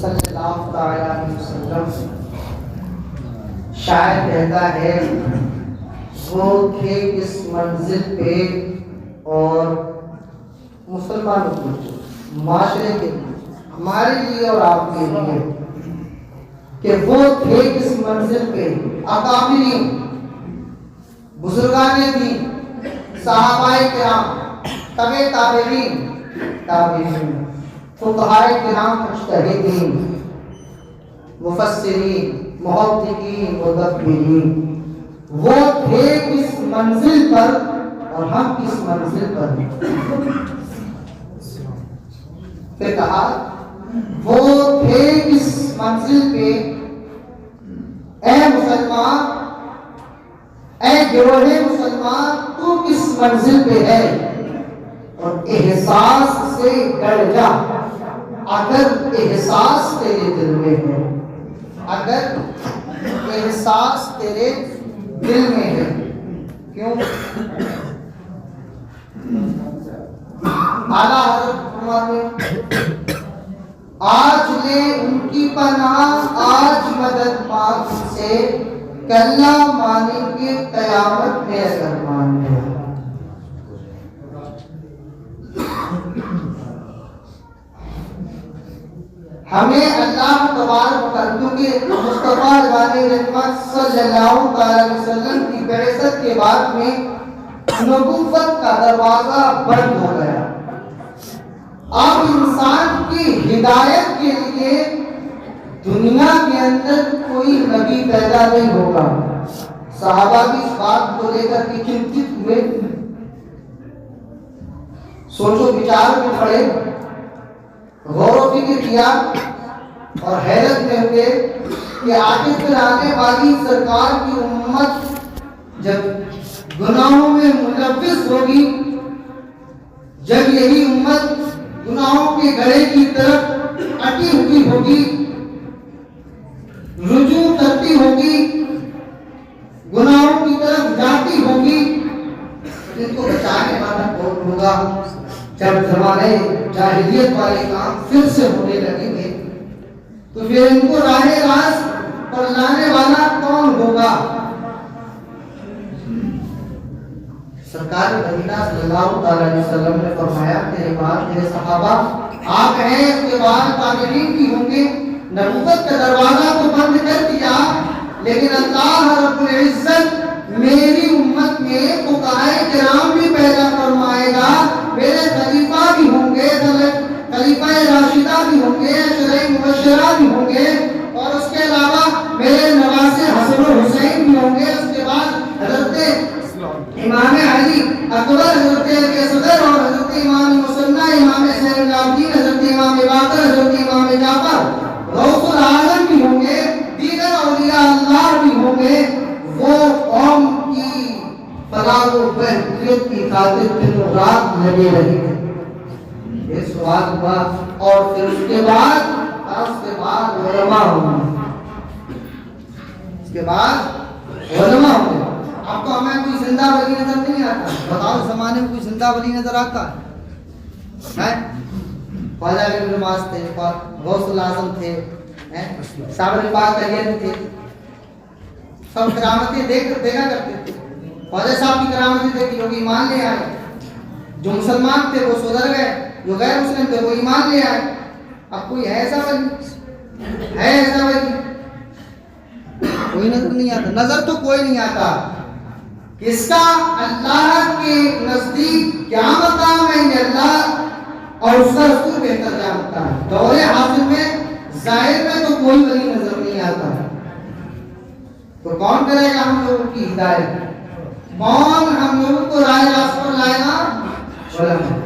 صلی اللہ تعالی علیہ وسلم شاعر کہتا ہے وہ تھے اس منزل پہ، اور مسلمانوں کے معاشرے کے لیے، ہمارے لیے اور آپ کے لیے، کہ وہ تھے اس منزل پہ اکابرین، بزرگان دین، صحابہ کرام، تبع تابعین، فقہاء کرام، مجتہدین، مفسرین، محققین، مدبرین، وہ تھے اس منزل پر اور ہم اس منزل پر ہیں۔ پھر کہا وہ تھے اس منزل پہ، اے مسلمان، اے گروہ مسلمان، تو کس منزل پہ ہے؟ اور احساس سے ڈر جا اگر احساس تیرے دل میں ہے، اگر احساس تیرے دل میں ہے۔ کیوں؟ اعلیٰ حضرت فرماتے آج لے ان کی پناہ، آج مدد مانگ سے، کلّا مانیں گے قیامت میں اگر مان لے۔ ہمیں اللہ تبارک کیونکہ مصطفیٰ رحمت صلی اللہ علیہ وسلم کی بعثت کے بعد میں نبوت کا دروازہ بند ہو گیا۔ اب انسان کی ہدایت کے لیے دنیا کے اندر کوئی نبی پیدا نہیں ہوگا۔ صحابہ بھی اس بات کو لے کر کے چنتت ہوئے، سوچو بچار میں پڑے، غور و فکر کیا اور حیرت میں ہوئے کہ آخر پھر آنے والی سرکار کی امت جب گناہوں میں ملوث ہوگی، جب یہی امت گناہوں کے گڑھے کی طرف اٹی ہوئی ہوگی، رجوع کرتی ہوگی، گناہوں کی طرف جاتی ہوگی، ان کو بچانے والا کون ہوگا؟ جب زمانے جاہلیت والے کام پھر سے ہونے لگیں گے تو پھر ان کو راہ راست پر لانے والا کون ہوگا؟ سرکار مدینہ صلی اللہ علیہ وسلم نے فرمایا میرے بعد میرے صحابہ آپ ہیں، اس کے بعد تابعین بھی ہوں گے۔ نبوت کا دروازہ تو بند کر دیا، لیکن اللہ رب العزت میری امت میں فقہائے کرام بھی پیدا فرمائے گا، میرے خلیفہ بھی ہوں گے، خلیفہ راشدہ بھی ہوں گے، اشرۂ مبشرہ بھی ہوں گے، اور اس کے علاوہ میرے نواسے حسن و حسین بھی ہوں گے۔ اس کے بعد حضرت امام علی اکبر، حضرت علی صدر، اور حضرت امام مسنہ، امام زین العابدین، حضرت امام باقر، حضرت امام جعفر، غوث العالم بھی ہوں گے، دیگر اولیاء اللہ بھی ہوں گے۔ وہ قوم کی فلاح و بہبود کی خاطر دن و رات لگے رہے ہیں۔ یہ سوال ہوا، اور پھر اس کے بعد علماء ہوں گے، اس کے بعد علماء ہوں گے۔ آپ کو ہمیں کوئی زندہ ولی نظر نہیں آتا؟ بتاؤ زمانے میں کوئی زندہ ولی نظر آتا ہے؟ خواجہ ابن نواز تھے، غوث الاعظم تھے، صابر پاک علیہ تھے، سب کرامتیں دیکھا کرتے تھے۔ خواجہ صاحب کی کرامتیں دیکھی، لوگ ایمان لے آئے، جو مسلمان تھے وہ سدھر گئے، جو غیر مسلم تھے وہ ایمان لے آئے۔ اب کوئی ہے ایسا ولی؟ ہے ایسا ولی؟ کوئی نظر نہیں آتا، نظر تو کوئی نہیں آتا۔ کس کا اللہ کے نزدیک کیا مقام ہے، یہ اللہ اور اس کا رسول بہتر جانتا ہے۔ دور حاضر میں ظاہر میں تو کوئی ولی نظر نہیں آتا، تو کون کرے گا ہم لوگوں کی ہدایت؟ کون ہم لوگوں کو راہ راست پر لائے گا؟ علماء۔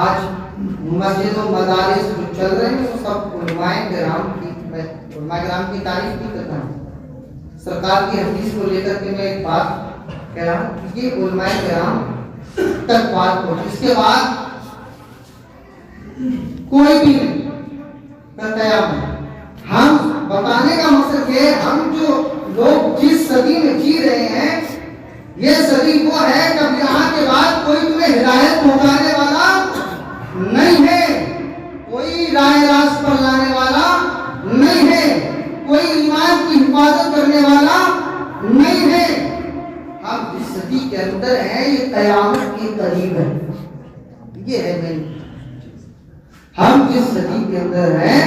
آج مسجد و مدارس جو چل رہے ہیں وہ سب علماء کرام کی تعریف کی کرتا ہوں۔ سرکار کی حدیث کو لے کر کے میں ایک بات کہہ رہا ہوں کہ علماء کرام تک بات پہنچی، اس کے بعد کوئی بھی نہیں قیامت۔ ہم بتانے کا مقصد یہ، ہم جو لوگ جس صدی میں جی رہے ہیں، یہ صدی وہ ہے کہ یہاں کے بعد کوئی تمہیں ہدایت پہنچانے والا نہیں ہے، کوئی راہ راست قیامت کے قریب ہے. یہ ہے میں ہم جس صدی کے اندر ہیں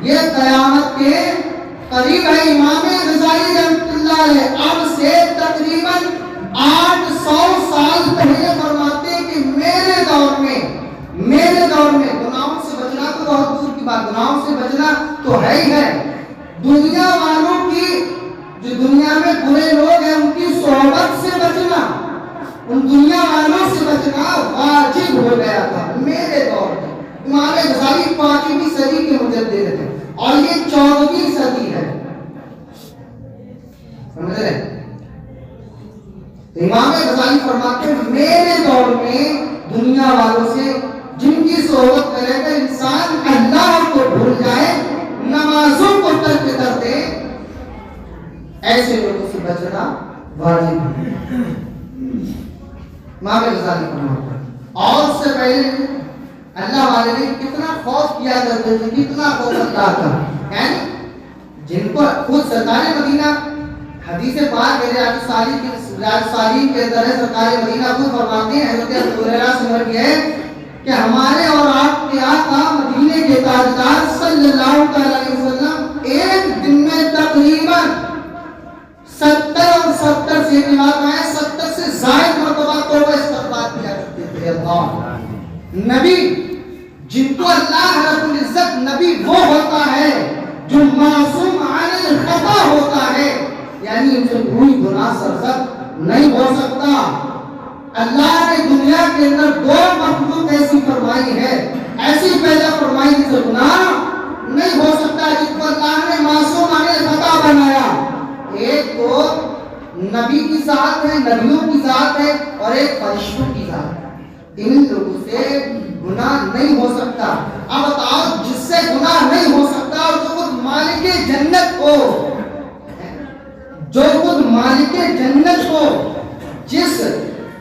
یہ قیامت کے قریب ہے. امام غزالی رحمۃ اللہ علیہ اب سے تقریباً 800 سال پہلے فرماتے ہیں کہ میرے دور میں گناہوں سے بچنا تو بہت دور کی بات، گناہوں سے بچنا تو ہے ہی ہے، دنیا والوں کی جو دنیا میں برے لوگ ہیں ان کی صحبت سے بچنا، ان دنیا والوں سے بچنا واجب ہو گیا تھا میرے دور میں. امام غزالی 5ویں صدی کے مجدد تھے اور یہ 14ویں صدی ہے. سمجھ رہے؟ امام غزالی فرماتے ہیں میرے دور میں دنیا والوں سے جن کی صحبت میں رہ کر انسان اللہ کو بھول جائے، نمازوں کو ترک کر دے، ایسے لوگوں سے بچنا واجب ہے. امام غزالی فرماتے ہیں اور اس سے پہلے اللہ والے نے کتنا خوف کیا کرتے تھے، کتنا خوف اللہ کا، یعنی جن کو خود سرکار مدینہ حدیث پاک ہے ریاض الصالحین کے اندر ہے، سرکار مدینہ خود فرماتے ہیں حضرت ابو ہریرہ سے مروی ہے کہ ہمارے اور آپ کے آقا مدینے کے تاجدار صلی اللہ علیہ وسلم ایک دن میں تقریباً 70 اور 70 سے روایت ہے 70 سے زائد مرتبہ توبہ استغفار کیا کرتے تھے. اللہ نبی جن کو اللہ رب العزت نبی وہ ہوتا ہے جو معصوم عن الخطا ہوتا ہے، یعنی ان سے کوئی گناہ سرزد نہیں ہو سکتا. اللہ نے دنیا کے اندر 2 مخلوق ایسی فرمائی ہے، ایسی پیدا فرمائی جن سے گناہ نہیں ہو سکتا، جن کو اللہ نے معصوم عن الخطا بنایا. ایک تو نبی کی ذات ہے، نبیوں کی ذات ہے، اور ایک فرشتوں کی ذات ہے. ان لوگوں سے گناہ نہیں ہو سکتا. اب بتاؤ جس سے گناہ نہیں ہو سکتا اور جو خود مالک جنت ہو، جو خود مالک جنت ہو، جس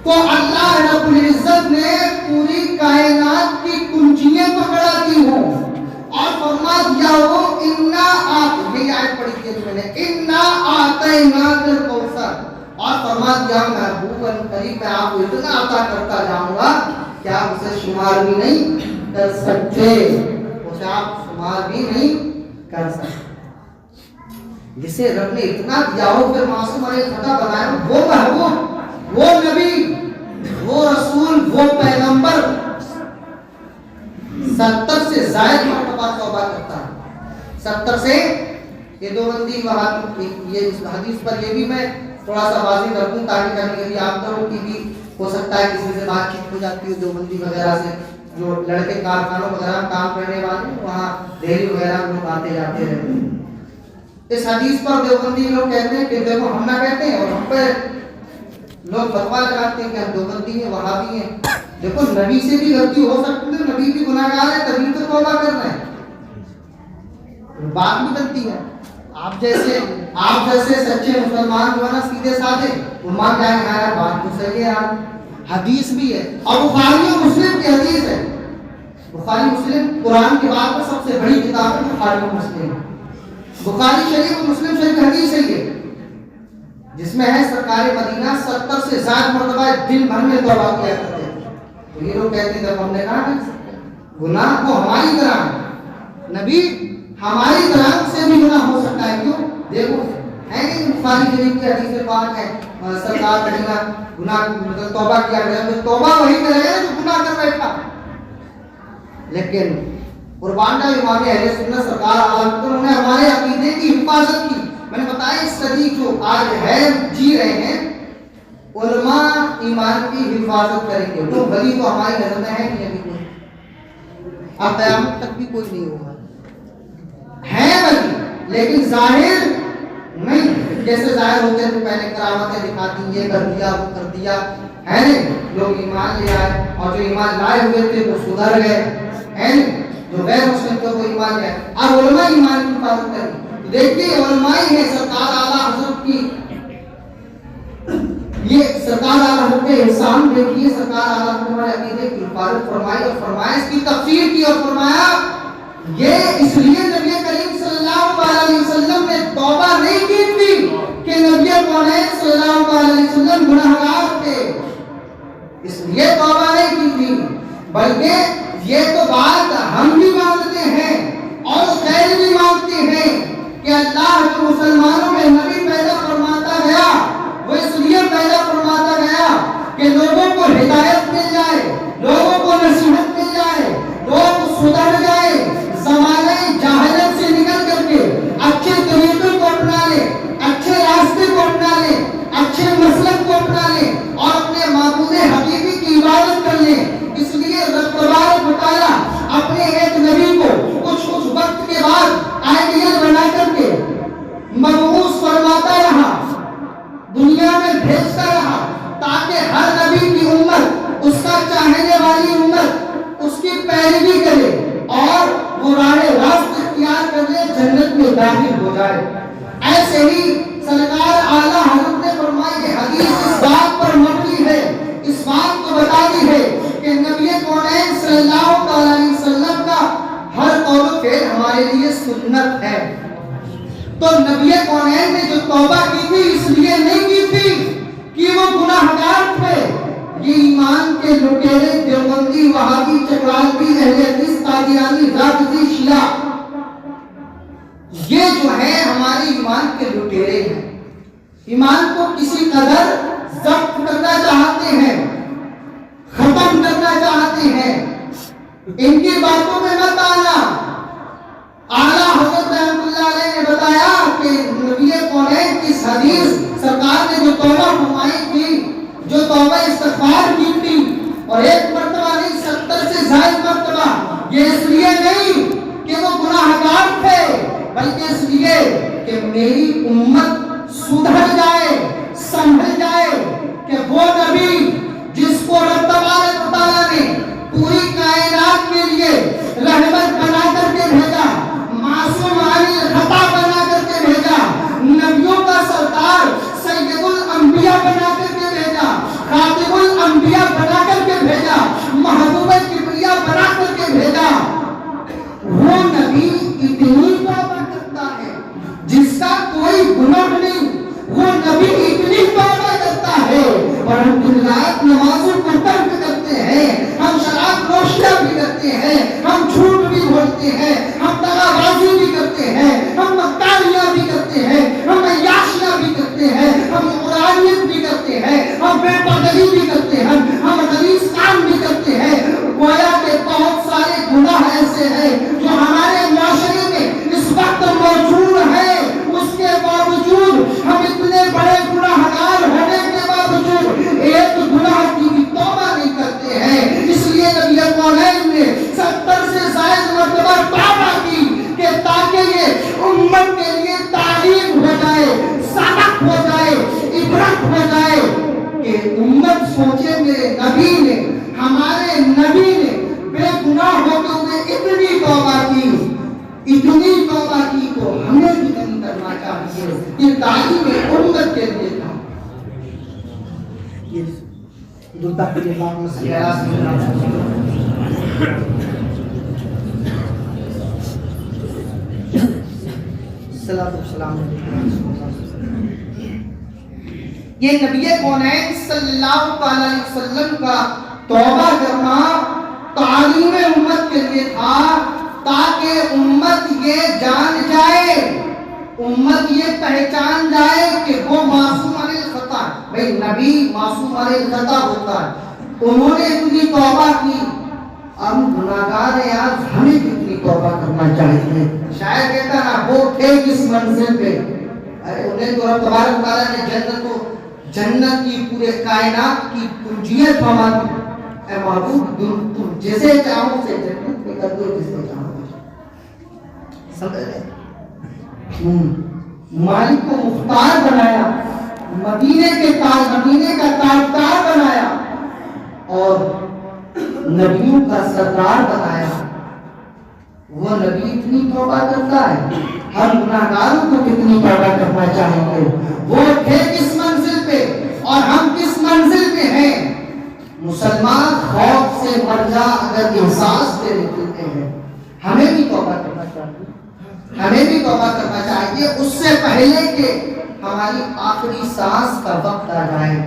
کو اللہ رب العزت نے پوری کائنات کی کنجیاں پکڑا دی ہوں اور فرما دیا ہو یہ آیت پڑھی تھی میں نے انا اعطیناک الکوثر، اور فرما دیا محبوب قریب میں آپ کو اتنا عطا کرتا جاؤں گا کہ آپ اسے شمار بھی نہیں کر سکتے، اسے آپ شمار بھی نہیں کر سکتے. جسے رب نے اتنا دیا ہو پھر معصوم علیہ خطا بنایا، وہ محبوب، وہ نبی، وہ رسول، وہ پیغمبر 70 سے زائد مرتبہ توبہ کرتا ہے. 70 سے یہ دو بندی وہاں یہ اس حدیث پر یہ بھی میں تھوڑا سا واضح کر دوں تاکہ کبھی کبھی آپ لوگوں کی بھی ہو سکتا ہے کسی سے بات چیت ہو جاتی ہے، دیوبندی وغیرہ سے جو لڑکے کارخانوں وغیرہ کام کرنے والے وہاں دہلی وغیرہ میں لوگ آتے جاتے رہتے ہیں. اس حدیث پر دیوبندی لوگ کہتے ہیں کہ دیکھو ہم نہ کہتے ہیں اور ہم پہ لوگ فتوا لگاتے ہیں کہ ہم دیوبندی ہیں، وہابی ہیں. دیکھو نبی سے بھی غلطی ہو سکتی ہے، نبی بھی گناہ گار ہے، تبھی تو توبہ کر رہے ہیں، بات بھی بنتی ہے. آپ جیسے سچے مسلمان جو ہے نا سیدھے سادے وہ مان جائیں گے یار بات تو صحیح ہے یار، حدیث بھی ہے. اور بخاری و مسلم کی حدیث ہے، بخاری مسلم قرآن کے بعد میں سب سے بڑی کتاب ہے بخاری و مسلم. بخاری شریف و مسلم شریف حدیث ہے یہ، جس میں ہے سرکار مدینہ 70 سے زائد مرتبہ دن بھر میں توبہ کیا کرتے ہیں. تو یہ لوگ کہتے ہیں جب ہم نے کہا گناہ کو ہماری طرح نبی ہماری طرح سے بھی گناہ ہو سکتا ہے. کیوں؟ دیکھو ہے کہ بخاری شریف کی حدیث پاک ہے سرکار مدینہ گناہ مطلب توبہ کیا گیا، تو توبہ وہی کرے گا جو گناہ کر بیٹھا. لیکن قربان کا امام اہل سنت سرکار عالم انہوں نے ہمارے عقیدے کی حفاظت کی. میں نے بتایا اس صدی جو آج ہے جی رہے ہیں علماء ایمان کی حفاظت کریں گے. تو ولی تو ہماری نظر میں ہے نہیں ابھی کوئی، اب قیامت تک بھی کوئی نہیں ہوگا. ہے ولی لیکن ظاہر نہیں، جیسے ظاہر ہوتے ہیں تو پہلے کرامتیں دکھاتی، یہ کر دیا وہ کر دیا، ہے نہیں. لوگ ایمان لے آئے اور جو ایمان لائے ہوئے تھے وہ سدھر گئے، ہے نہیں. جو غیر مسلم تھے وہ ایمان لے آئے. اب علماء ایمان کی حفاظت کریں. دیکھیے علماء ہی ہے سرکار اعلیٰ حضرت کی یہ سرکار اعلیٰ حضرت کے احسان دیکھیے. سرکار اعلیٰ حضرت ہمارے عقیدے کی حفاظت فرمائی اور فرمایا اس کی تفسیر کی اور فرمایا یہ اس لیے نبی کریم صلی اللہ علیہ وسلم نے توبہ نہیں کی تھی کہ نبی کونین صلی اللہ علیہ وسلم گناہگار تھے. اس لیے توبہ نہیں کی تھی، بلکہ یہ تو بات ہم بھی مانتے ہیں اور غیر بھی مانتے ہیں کہ اللہ جو مسلمانوں میں نبی پیدا فرماتا گیا وہ اس لیے پیدا فرماتا گیا کہ لوگوں کو ہدایت مل جائے، لوگوں کو نصیحت مل جائے، لوگ سدھر جائے، زمانے جاہلیت سے نکل کر کے اچھے طریقوں کو اپنا لے، اچھے راستے کو اپنا لے، اچھے مسلک کو اپنا لے اور اپنے معبود حقیقی کی عبادت کر لیں۔ اس لیے رب تبارک و تعالیٰ اپنے ایک نبی کو کچھ وقت کے بعد آئیڈیل بنا کر کے مبعوث فرماتا رہا، دنیا میں بھیجتا رہا تاکہ ہر نبی کی امت، اس کا چاہنے والی امت اس کی پیروی کرے اور وہ راہ راست اختیار کر لے، جنت میں داخل ہو جائے۔ ایسے ہی سرکار اعلیٰ حضرت نے فرمایا کہ حدیث اس بات پر مبنی ہے، اس بات کو بتاتی ہے کہ نبی کونین صلی اللہ علیہ وسلم کا ہر قول و فعل ہمارے لیے سنت ہے۔ تو نبی کونین نے جو توبہ کی تھی اس لیے نہیں کی تھی کہ وہ گناہ گار تھے۔ یہ ایمان کے لٹیرے دیوبندی، وہابی، چکرالوی، اہل حدیث، قادیانی، رافضی، شیعہ، یہ جو ہے ہمارے ایمان کے لٹیرے ہیں، ایمان کو کسی قدر ضبط کرنا چاہتے ہیں، ختم کرنا چاہتے ہیں۔ ان کی باتوں میں مت آنا۔ اعلیٰ حضرت رحمۃ اللہ علیہ نے بتایا کہ نبی کونین کی اس حدیث سرکار نے جو توبہ فرمائی تھی، جو توبہ استغفار کی تھی، اور ایک مرتبہ نہیں 70 سے زائد مرتبہ، یہ اس لیے نہیں کہ وہ گناہ گار تھے، بلکہ اس لیے کہ میری امت سدھر جائے، سنبھل جائے، کہ وہ نبی جس کو رب تبارک و تعالیٰ نے پوری کائنات کے لیے رحمت بنا کر کے بھیجا، معصوم عن الخطا بنا کر کے بھیجا، نبیوں کا سردار سید الانبیاء بنا کر کے بھیجا، خاتم الانبیاء بنا کر کے بھیجا، محبوب کبریا بنا کر کے بھیجا، وہ نبی اتنی توبہ کرتا ہے جس کا کوئی گناہ نہیں، وہ نبی اتنی توبہ کرتا ہے، اور ہم دن رات نمازوں کو ترک کرتے ہیں، ہم شراب نوشیاں بھی کرتے ہیں، ہم جھوٹ بھی بولتے ہیں، ہم دغا بازی بھی کرتے ہیں، ہم مکاریاں بھی کرتے ہیں، ہم عیاشیاں بھی کرتے ہیں، ہم قرآنیت بھی کرتے ہیں، ہم بے پردگی بھی کرتے ہیں، ہم غلیظ کام بھی کرتے ہیں۔ گویا کہ بہت سارے گناہ ایسے ہیں جو ہمارے معاشرے میں اس وقت موجود ہے، اس کے باوجود ہم اتنے بڑے گناہ گار ہونے کے باوجود ایک گناہ کی بھی توبہ نہیں کرتے ہیں۔ اس لیے نبی کونین نے 70 سے زائد مرتبہ توبہ کی کہ تاکہ یہ امت کے لیے تعلیم ہو جائے، سبق ہو جائے، عبرت ہو جائے، کہ امت سوچے میرے نبی نے، ہمارے نبی نے بے گناہ ہوتے ہوئے اتنی توبہ کی، اتنی توبہ کی، تو ہمیں بھی نہیں کرنا چاہیے۔ یہ تعلیم امت کے لیے تھا۔ دودھا کے امام مسیح السلام علیکم۔ یہ نبی کونین صلی اللہ علیہ وسلم کا توبہ کرنا تعلیم امت کے لیے تھا، تاکہ امت یہ جان جائے، امت یہ پہچان جائے کہ وہ معصوم عن الخطا، بھئی نبی معصوم عن الخطا ہوتا ہے۔ انہوں نے اتنی توبہ کی، ہم گناہگار ہیں، آج ہمیں کتنی توبہ کرنا چاہیے۔ شاید کہتا نا وہ تھے کس منزل پہ، ارے انہیں تو رب تبارک و تعالیٰ نے جنت کی پورے کائنات کی کنجیت فرما دی۔ اے محبوب تم جسے چاہو سے جنت میں کر دو، جسے چاہو سمجھ رہے، مالک کو مختار بنایا، مدینے کا تاجدار بنایا اور نبیوں کا سردار بنایا۔ وہ نبی اتنی توبہ کرتا ہے، ہم گناہگاروں کو کتنی توبہ کرنا چاہیے۔ وہ تھے کس منزل پہ اور ہم کس منزل پہ ہیں۔ مسلمان خوف سے مر جا اگر احساس سے نکلتے ہیں، ہمیں بھی توبہ کرنا چاہیے، ہمیں بھی توبہ کرنا چاہیے اس سے پہلے کہ ہماری آخری سانس کا وقت آ جائے۔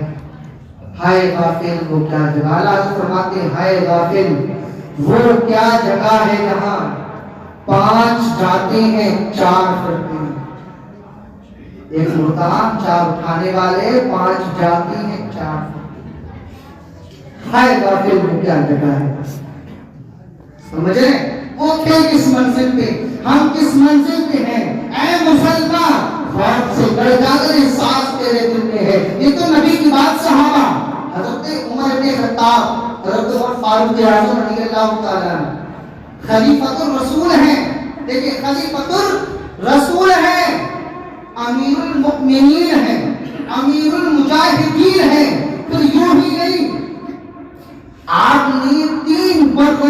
ہائے غافل وہ کیا جگہ، اللہ فرماتے ہیں ہائے غافل وہ کیا جگہ ہے جہاں 5 جاتے ہیں 4 پھرتے ہیں۔ ایک مردہ 4 اٹھانے والے، 5 جاتے ہیں 4 پھرتے ہیں۔ ہائے غافل وہ کیا جگہ ہے، سمجھ رہے ہیں؟ وہ تھے کس منزل پہ، ہم کس منزل پہ ہیں۔ اے مسلمان خوف سے ڈر جا کر احساس تیرے دل میں ہے۔ یہ تو نبی کی بات، صحابہ حضرت عمر بن خطاب، حضرت عمر فاروق اعظم رضی اللہ تعالیٰ عنہ خلیفۃ الرسول ہیں۔ دیکھیں خلیفۃ الرسول ہیں، امیر المؤمنین ہیں، امیر المجاہدین ہیں۔ پھر یوں ہی نہیں، آپ نے 3 بر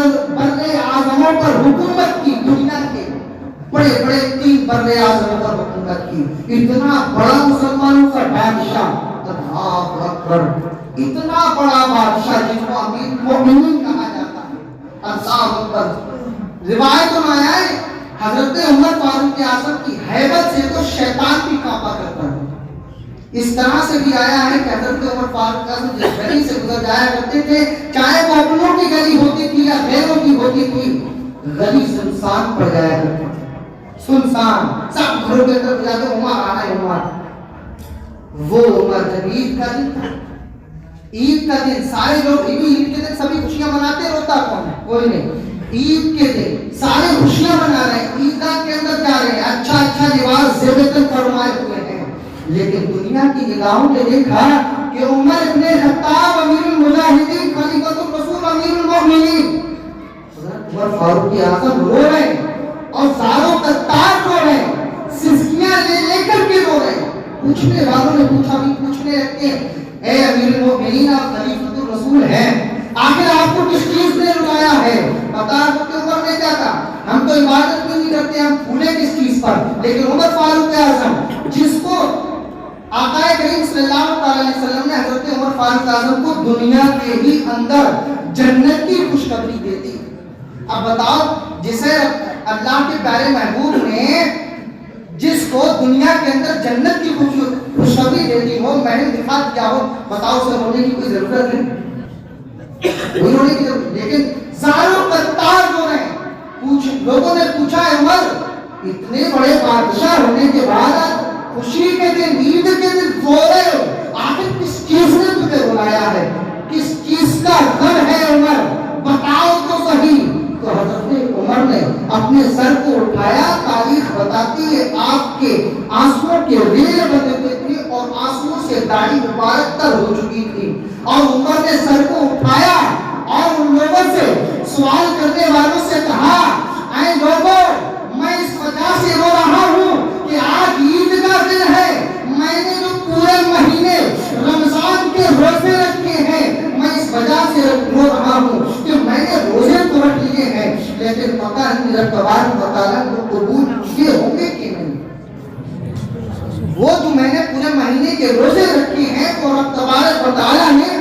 اعظموں پر حکومت کی، دنیا کے بڑے بڑے 3 بر اعظموں پر حکومت کی۔ اتنا بڑا مسلمانوں کا بادشاہ، اللہ اکبر، اتنا بڑا بادشاہ جس کو امیر المؤمنین کہا جاتا ہے، اللہ اکبر۔ روایتوں میں آیا ہے حضرت عمر فاروق اعظم کی ہیبت سے تو شیطان بھی کانپا کرتا ہے۔ اس طرح سے بھی آیا ہے کہ حضرت عمر فاروق اعظم جس گلی سے گزر جایا کرتے تھے، چاہے وہ اپنوں کی گلی ہوتی تھی یا غیروں کی ہوتی تھی، گلی سنسان پڑ جایا کرتی تھی، سنسان، سب گھروں کے طرف جاتے عمر آنا ہے عمر۔ وہ عمر جب عید کا دن تھا، عید کا دن سارے لوگ عید کے دن سبھی خوشیاں مناتے، روتا کون ہے؟ کوئی نہیں۔ عید کے دن سارے خوشیاں منا رہے ہیں، عیدگاہ کے اندر جا رہے ہیں، اچھا اچھا لباس زیبتن فرمائے ہوئے ہیں، لیکن دنیا کی نگاہوں نے دیکھا کہ عمر ابن خطاب امیر المجاہدین، خلیفۃ الرسول، امیر المؤمنین، عمر فاروق اعظم رو رہے ہیں اور زاروں قطار رو رہے ہیں، سسکیاں لے لے کر کے رو رہے ہیں۔ پوچھنے والوں نے پوچھا بھی، پوچھنے لگتے ہیں اے امیر المؤمنین آپ خلیفۃ الرسول ہیں، آخر آپ کو کس چیز نے رلایا ہے؟ بتا کہ عمر نے کیا کہا، ہم تو عبادت بھی نہیں کرتے، ہم پھولے کس چیز پر؟ لیکن عمر فاروق اعظم جس کو آقا کریم صلی اللہ علیہ وسلم نے حضرت عمر فاروق اعظم کو دنیا کے ہی اندر جنت کی خوشخبری دے دی۔ اب بتاؤ جسے اللہ کے پیارے محبوب نے جس کو دنیا کے اندر جنت کی خوشخبری دے دی ہو، محل دکھا دیا ہو، بتاؤ اسے رونے کی کوئی ضرورت ہے؟ کوئی رونے کی ضرورت، لیکن زاروں قطار رو رہے ہیں۔ لوگوں نے پوچھا عمر اتنے بڑے بادشاہ ہونے کے بعد خوشی کے دن، عید کے دن رو رہے ہو، آخر کس چیز نے تمہیں رلایا ہے؟ کس چیز کا غم ہے عمر؟ بتاؤ تو صحیح۔ تو حضرت عمر نے اپنے سر کو اٹھایا، تاریخ بتاتی ہے آپ کے آنسوؤں کے ریل بنے ہوئے تھے اور آنسوؤں سے داڑھی مبارک تر ہو چکی تھی، اور عمر نے سر کو اٹھایا اور ان لوگوں سے، سوال کرنے والوں سے کہا اے لوگوں، میں اس وجہ سے رو رہا ہوں کہ آج عید کا دن ہے، میں نے جو پورے مہینے رمضان کے روزے رکھے ہیں، میں اس وجہ سے رو رہا ہوں کہ میں نے روزے تو رکھ لیے ہیں، لیکن پتہ نہیں رب تبارک و تعالیٰ کو قبول کیے ہوں گے کہ نہیں۔ وہ جو میں نے پورے مہینے کے روزے رکھے ہیں وہ رب تبارک و تعالیٰ نے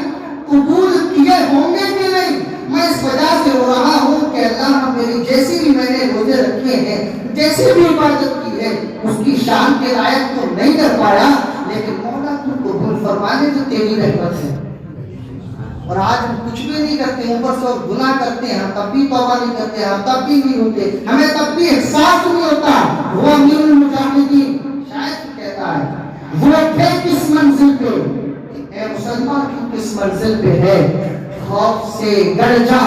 قبول کیے ہوں گے کہ نہیں، میں اس وجہ سے رو رہا ہوں کہ اللہ میری جیسی بھی میں نے روزے رکھے ہیں، جیسی بھی عبادت کی ہے، اس کی شان کے لائق تو نہیں کر پایا، لیکن مولا تو قبول فرمانے تو تیری رحمت ہے۔ اور آج ہم کچھ بھی نہیں کرتے، اوپر سے گناہ کرتے ہیں، ہم تب بھی توبہ نہیں کرتے، ہم تب بھی نہیں ہوتے، ہمیں تب بھی احساس نہیں ہوتا۔ وہ امیر المجاہدین شاید کہتا ہے وہ تھے کس منزل پہ، اے مسلمان تو کس منزل پہ ہے، خوف سے ڈر جا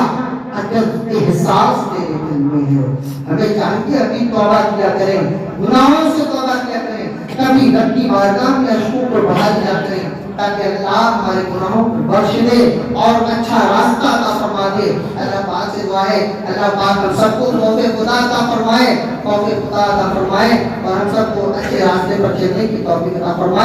اگر احساس تیرے دل میں ہے۔ ہمیں چاہیے ابھی توبہ کیا کریں، گناہوں سے توبہ کیا کریں، کبھی رب کی بارگاہ میں اشکوں کو بڑھا دیا کریں، تاکہ اللہ ہمارے گناہوں کو بخش دے اور اچھا راستہ عطا فرما دے۔ اللہ پاک سے دعا ہے اللہ پاک ہم سب کو توفیق خدا عطا فرمائے، توفیق خدا عطا فرمائے، اور ہم سب کو اچھے راستے پر چلنے کی توفیق عطا فرمائے۔